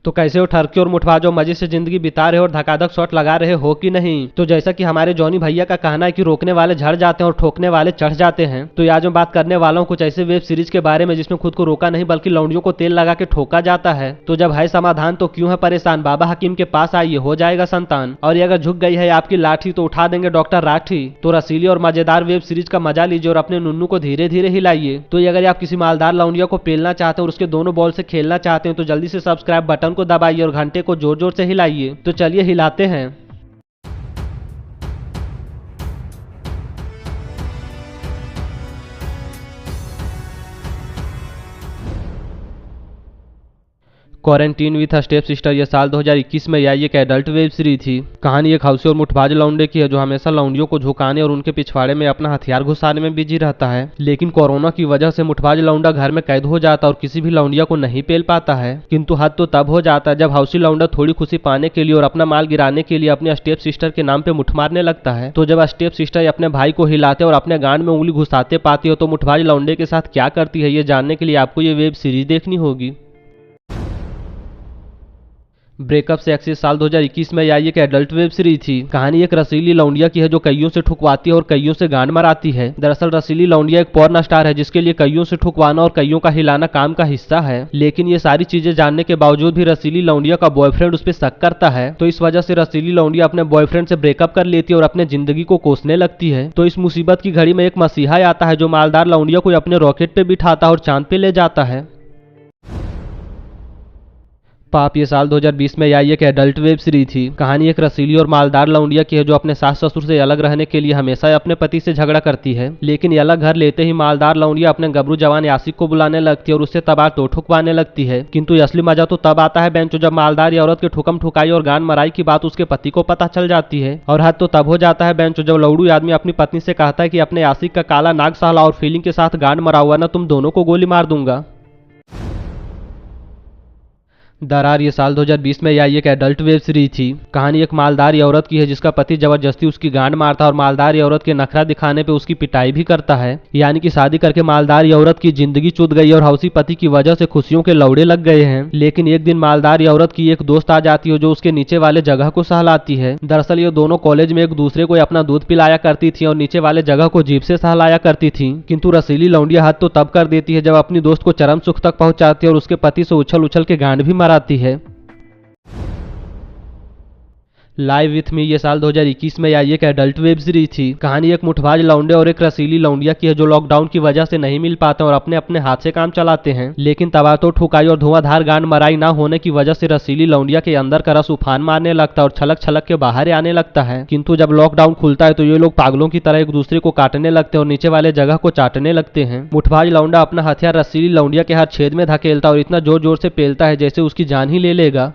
तो कैसे हो ठरके और मुठबाजो, मजे से जिंदगी बिता रहे हो और धकाधक शॉट लगा रहे हो कि नहीं। तो जैसा कि हमारे जॉनी भैया का कहना है कि रोकने वाले झड़ जाते हैं और ठोकने वाले चढ़ जाते हैं, तो आज मैं बात करने वाला हूँ कुछ ऐसे वेब सीरीज के बारे में जिसमें खुद को रोका नहीं बल्कि लौंडियों को तेल लगा के ठोका जाता है। तो जब है समाधान तो क्यों है परेशान, बाबा हकीम के पास आइए, हो जाएगा संतान। और ये अगर झुक गई है आपकी लाठी तो उठा देंगे डॉक्टर राठी। तो रसीली और मजेदार वेब सीरीज का मजा लीजिए और अपने नुन्नू को धीरे धीरे हिलाइए। तो अगर आप किसी मालदार लौंडिया को पेलना चाहते हैं और उसके दोनों बॉल से खेलना चाहते हैं तो जल्दी से सब्सक्राइब बटन को दबाइए और घंटे को जोर जोर से हिलाइए। तो चलिए हिलाते हैं। क्वारंटीन विथ स्टेप सिस्टर ये साल 2021 में आई एक एडल्ट वेब सीरीज थी। कहानी एक हौसी और मुठबाज लौंडे की है जो हमेशा लौंडियों को झुकाने और उनके पिछवाड़े में अपना हथियार घुसाने में बिजी रहता है। लेकिन कोरोना की वजह से मुठबाज लौंडा घर में कैद हो जाता है और किसी भी लौंडिया को नहीं पेल पाता है। किंतु हद तो तब हो जाता है जब हौसी लौंडा थोड़ी खुशी पाने के लिए और अपना माल गिराने के लिए अपने स्टेप सिस्टर के नाम पे मुठ मारने लगता है। तो जब स्टेप सिस्टर अपने भाई को हिलाते और अपने गांड में उंगली घुसाते पाती हो तो मुठबाज लौंडे के साथ क्या करती है ये जानने के लिए आपको ये वेब सीरीज देखनी होगी। ब्रेकअप से एक्सिस साल 2021 में आई एक एडल्ट वेब सीरीज थी। कहानी एक रसीली लौंडिया की है जो कईयों से ठुकवाती है और कईयों से गांड मराती है। दरअसल रसीली लौंडिया एक पॉर्न स्टार है जिसके लिए कईयों से ठुकवाना और कईयों का हिलाना काम का हिस्सा है। लेकिन ये सारी चीजें जानने के बावजूद भी रसीली लौंडिया का बॉयफ्रेंड उस पर शक करता है। तो इस वजह से रसीली लौंडिया अपने बॉयफ्रेंड से ब्रेकअप कर लेती है और अपने जिंदगी को कोसने लगती है। तो इस मुसीबत की घड़ी में एक मसीहा आता है जो मालदार लौंडिया को अपने रॉकेट पे बिठाता है और चांद पे ले जाता है। पाप ये साल 2020 में आई एक एडल्ट वेब सीरीज थी। कहानी एक रसीली और मालदार लौंडिया की है जो अपने सास ससुर से अलग रहने के लिए हमेशा अपने पति से झगड़ा करती है। लेकिन ये अलग घर लेते ही मालदार लौंडिया अपने गबरू जवान यासिक को बुलाने लगती है और उससे तबाह तो ठुकवाने लगती है। किंतु असली मजा तो तब आता है बेंचो जब मालदार औरत के ठुकम ठुकाई और गान मराई की बात उसके पति को पता चल जाती है। और हद तो तब हो जाता है बेंचो जब लौड़ू आदमी अपनी पत्नी से कहता है कि अपने यासिक का काला नाग सहला और फीलिंग के साथ गांड मरा हुआ ना तुम दोनों को गोली मार दूंगा। दरार ये साल 2020 में आई एक एडल्ट वेब सीरीज थी। कहानी एक मालदार औरत की है जिसका पति जबरदस्ती उसकी गांड मारता है और मालदार औरत के नखरा दिखाने पे उसकी पिटाई भी करता है। यानी कि शादी करके मालदार औरत की जिंदगी चूत गई और हौसी पति की वजह से खुशियों के लौड़े लग गए हैं। लेकिन एक दिन मालदार औरत की एक दोस्त आ जाती है जो उसके नीचे वाले जगह को सहलाती है। दरअसल ये दोनों कॉलेज में एक दूसरे को अपना दूध पिलाया करती थी और नीचे वाले जगह को जीभ से सहलाया करती थी। किंतु रसीली लौंडिया हद तो तब कर देती है जब अपनी दोस्त को चरम सुख तक पहुंचाती है और उसके पति से उछल उछल के गांड भी मराती है। लाइव विथ मी ये साल 2021 में आई एक एडल्ट वेब सीरीज थी। कहानी एक मुठबाज लौंडे और एक रसीली लौंडिया की है जो लॉकडाउन की वजह से नहीं मिल पाते और अपने अपने हाथ से काम चलाते हैं। लेकिन तबातो ठुकाई और धुआंधार गांड मराई ना होने की वजह से रसीली लौंडिया के अंदर का रस उफान मारने लगता है और छलक छलक के बाहर आने लगता है। किंतु जब लॉकडाउन खुलता है तो ये लोग पागलों की तरह एक दूसरे को काटने लगते हैं और नीचे वाले जगह को चाटने लगते हैं। मुठबाज लौंडा अपना हथियार रसीली लौंडिया के हर छेद में धकेलता और इतना जोर जोर से पेलता है जैसे उसकी जान ही ले लेगा।